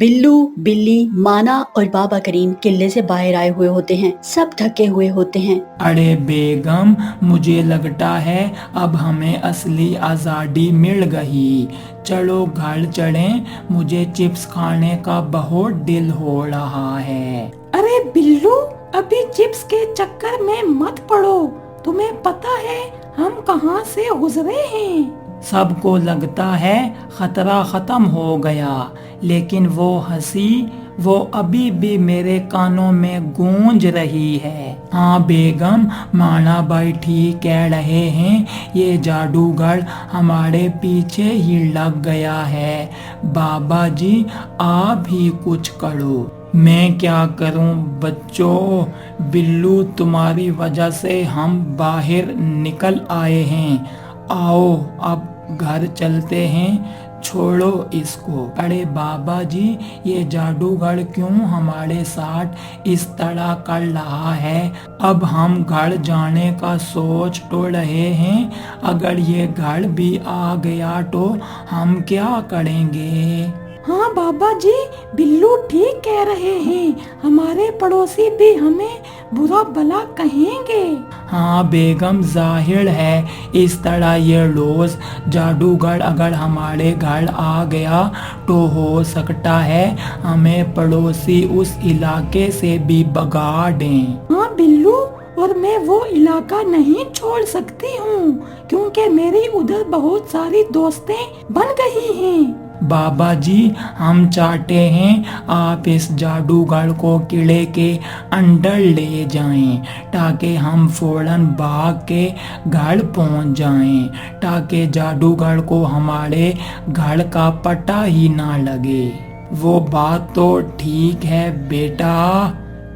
बिल्लू, बिल्ली, माना और बाबा करीम किले से बाहर आए हुए होते हैं। सब थके हुए होते हैं। अरे बेगम, मुझे लगता है अब हमें असली आज़ादी मिल गई। चलो घर चलें, मुझे चिप्स खाने का बहुत दिल हो रहा है। अरे बिल्लू, अभी चिप्स के चक्कर में मत पड़ो। तुम्हें पता है हम कहाँ से गुजरे हैं? सबको लगता है खतरा खत्म हो गया, लेकिन वो हंसी वो अभी भी मेरे कानों में गूंज रही है। हाँ बेगम, माना भाई ठीक कह रहे हैं, ये जादूगर हमारे पीछे ही लग गया है। बाबा जी आप ही कुछ करो। मैं क्या करूं बच्चों, बिल्लू तुम्हारी वजह से हम बाहर निकल आए हैं। आओ अब घर चलते हैं, छोड़ो इसको। अरे बाबा जी, ये जादूगर क्यों हमारे साथ इस तरह कर रहा है? अब हम घर जाने का सोच तो रहे हैं, अगर ये घर भी आ गया तो हम क्या करेंगे? हाँ बाबा जी, बिल्लू ठीक कह रहे हैं, हमारे पड़ोसी भी हमें बुरा भला कहेंगे। हाँ बेगम, जाहिर है इस तरह ये रोज जादूगर अगर हमारे घर आ गया तो हो सकता है हमें पड़ोसी उस इलाके से भी भगा दें। हाँ बिल्लू, और मैं वो इलाका नहीं छोड़ सकती हूँ, क्योंकि मेरी उधर बहुत सारी दोस्तें बन गई हैं। बाबा जी, हम चाहते हैं आप इस जादूगर को किले के अंदर ले जाएं, ताकि हम फौरन भाग के घर पहुंच जाएं, ताकि जादूगर को हमारे घर का पता ही ना लगे। वो बात तो ठीक है बेटा,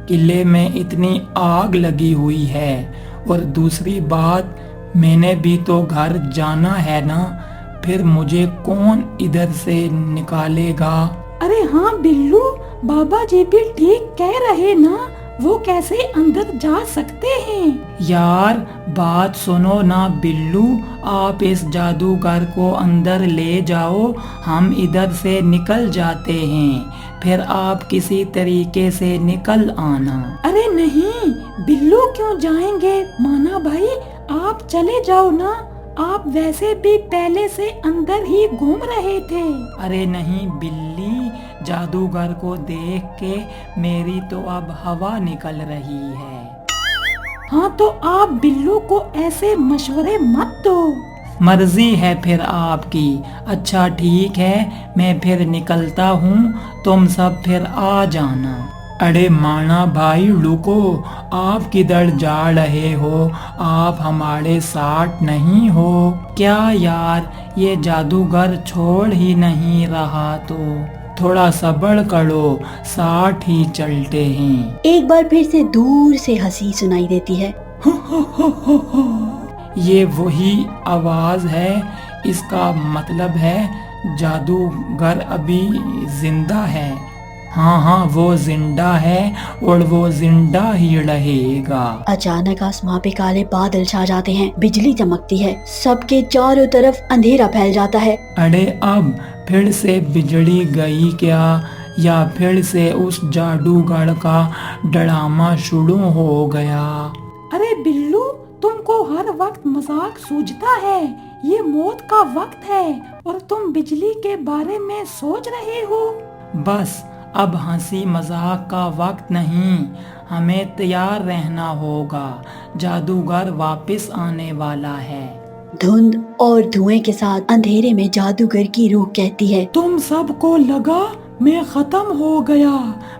किले में इतनी आग लगी हुई है, और दूसरी बात मैंने भी तो घर जाना है ना, फिर मुझे कौन इधर से निकालेगा? अरे हाँ बिल्लू, बाबा जी भी ठीक कह रहे ना, वो कैसे अंदर जा सकते हैं? यार बात सुनो ना बिल्लू, आप इस जादूगर को अंदर ले जाओ, हम इधर से निकल जाते हैं, फिर आप किसी तरीके से निकल आना। अरे नहीं बिल्लू, क्यों जाएंगे? माना भाई आप चले जाओ ना, आप वैसे भी पहले से अंदर ही घूम रहे थे। अरे नहीं बिल्ली, जादूगर को देख के मेरी तो अब हवा निकल रही है। हाँ तो आप बिल्लू को ऐसे मशवरे मत दो। मर्जी है फिर आपकी। अच्छा ठीक है, मैं फिर निकलता हूँ, तुम सब फिर आ जाना। अरे माना भाई रुको, आप किधर जा रहे हो? आप हमारे साथ नहीं हो क्या? यार ये जादूगर छोड़ ही नहीं रहा, तो थोड़ा सब्र करो, साथ ही चलते हैं। एक बार फिर से दूर से हंसी सुनाई देती है। ये वही आवाज है, इसका मतलब है जादूगर अभी जिंदा है। हाँ वो जिंदा है और वो जिंदा ही रहेगा। अचानक आसमां पे काले बादल छा जाते हैं, बिजली चमकती है, सबके चारों तरफ अंधेरा फैल जाता है। अरे अब फिर से बिजली गई क्या, या फिर से उस जादूगर का ड्रामा शुरू हो गया? अरे बिल्लू, तुमको हर वक्त मजाक सूझता है, ये मौत का वक्त है और तुम बिजली के बारे में सोच रहे हो। बस अब हंसी मजाक का वक्त नहीं, हमें तैयार रहना होगा, जादूगर वापस आने वाला है। धुंध और धुएं के साथ अंधेरे में जादूगर की रूह कहती है, तुम सबको लगा मैं खत्म हो गया,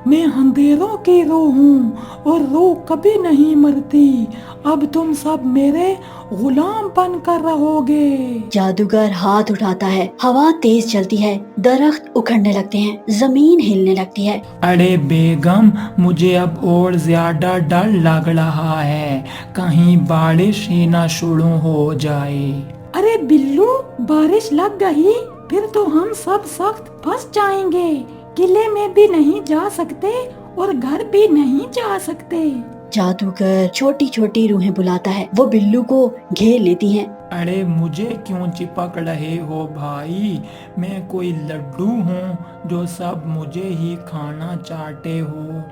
मैं अंधेरों की रूह हूँ और रूह कभी नहीं मरती, अब तुम सब मेरे गुलाम बनकर रहोगे। जादूगर हाथ उठाता है, हवा तेज चलती है, दरख्त उखड़ने लगते हैं, जमीन हिलने लगती है। अरे बेगम, मुझे अब और ज्यादा डर लग रहा है, कहीं बारिश ही ना शुरू हो जाए। अरे बिल्लू, बारिश लग गई फिर तो हम सब सख्त फंस जाएंगे, किले में भी नहीं जा सकते और घर भी नहीं जा सकते। जादूगर छोटी छोटी रूहें बुलाता है, वो बिल्लू को घेर लेती हैं। अरे मुझे क्यों चिपक रहे हो भाई, मैं कोई लड्डू हूँ जो सब मुझे ही खाना चाहते हो।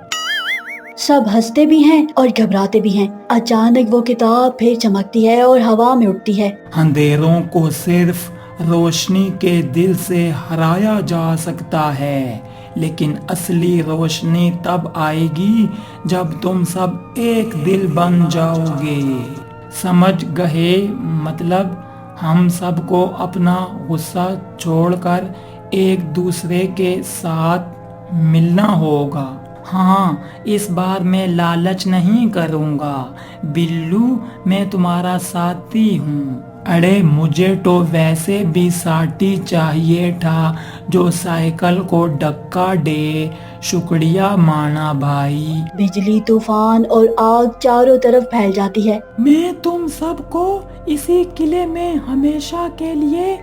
सब हंसते भी हैं और घबराते भी हैं। अचानक वो किताब फिर चमकती है और हवा में उड़ती है। अंधेरों को सिर्फ रोशनी के दिल से हराया जा सकता है, लेकिन असली रोशनी तब आएगी जब तुम सब एक दिल बन जाओगे। समझ गए? मतलब हम सबको अपना गुस्सा छोड़कर एक दूसरे के साथ मिलना होगा। हाँ, इस बार मैं लालच नहीं करूँगा बिल्लू, मैं तुम्हारा साथी हूँ। अरे मुझे तो वैसे भी साथी चाहिए था जो साइकिल को धक्का दे। शुक्रिया माना भाई। बिजली, तूफान और आग चारों तरफ फैल जाती है। मैं तुम सबको इसी किले में हमेशा के लिए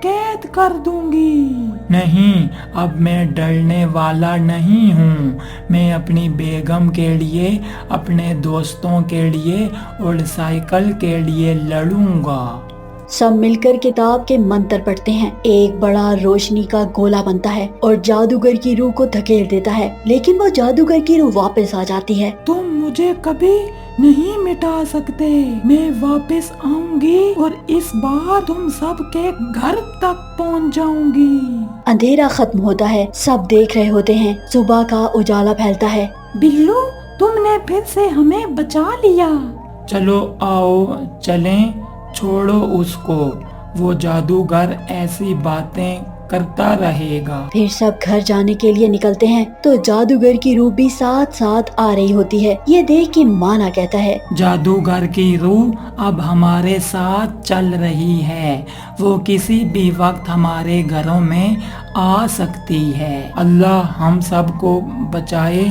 कैद कर दूंगी। नहीं, अब मैं डरने वाला नहीं हूँ। मैं अपनी बेगम के लिए, अपने दोस्तों के लिए और साइकिल के लिए लड़ूंगा। सब मिलकर किताब के मंत्र पढ़ते हैं। एक बड़ा रोशनी का गोला बनता है और जादूगर की रूह को धकेल देता है, लेकिन वो जादूगर की रूह वापस आ जाती है। तुम मुझे कभी नहीं मिटा सकते, मैं वापस आऊंगी और इस बार तुम सब के घर तक पहुंच जाऊंगी। अंधेरा खत्म होता है, सब देख रहे होते हैं। सुबह का उजाला फैलता है। बिल्लू, तुमने फिर से हमें बचा लिया। चलो आओ चलें, छोड़ो उसको, वो जादूगर ऐसी बातें करता रहेगा। फिर सब घर जाने के लिए निकलते हैं तो जादूगर की रूह भी साथ साथ आ रही होती है। ये देख के माना कहता है, जादूगर की रूह अब हमारे साथ चल रही है, वो किसी भी वक्त हमारे घरों में आ सकती है। अल्लाह हम सबको बचाए।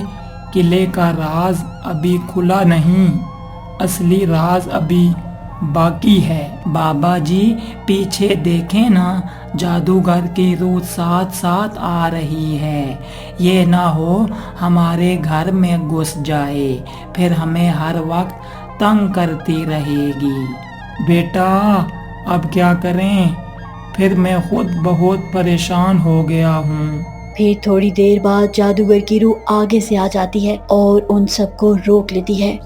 किले का राज अभी खुला नहीं, असली राज अभी बाकी है। बाबा जी पीछे देखें ना, जादूगर की रूह साथ साथ आ रही है। ये ना हो हमारे घर में घुस जाए, फिर हमें हर वक्त तंग करती रहेगी। बेटा अब क्या करें, फिर मैं खुद बहुत परेशान हो गया हूँ। फिर थोड़ी देर बाद जादूगर की रूह आगे से आ जाती है और उन सबको रोक लेती है।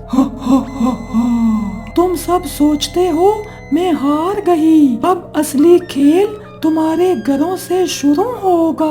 तुम सब सोचते हो मैं हार गई, अब असली खेल तुम्हारे घरों से शुरू होगा।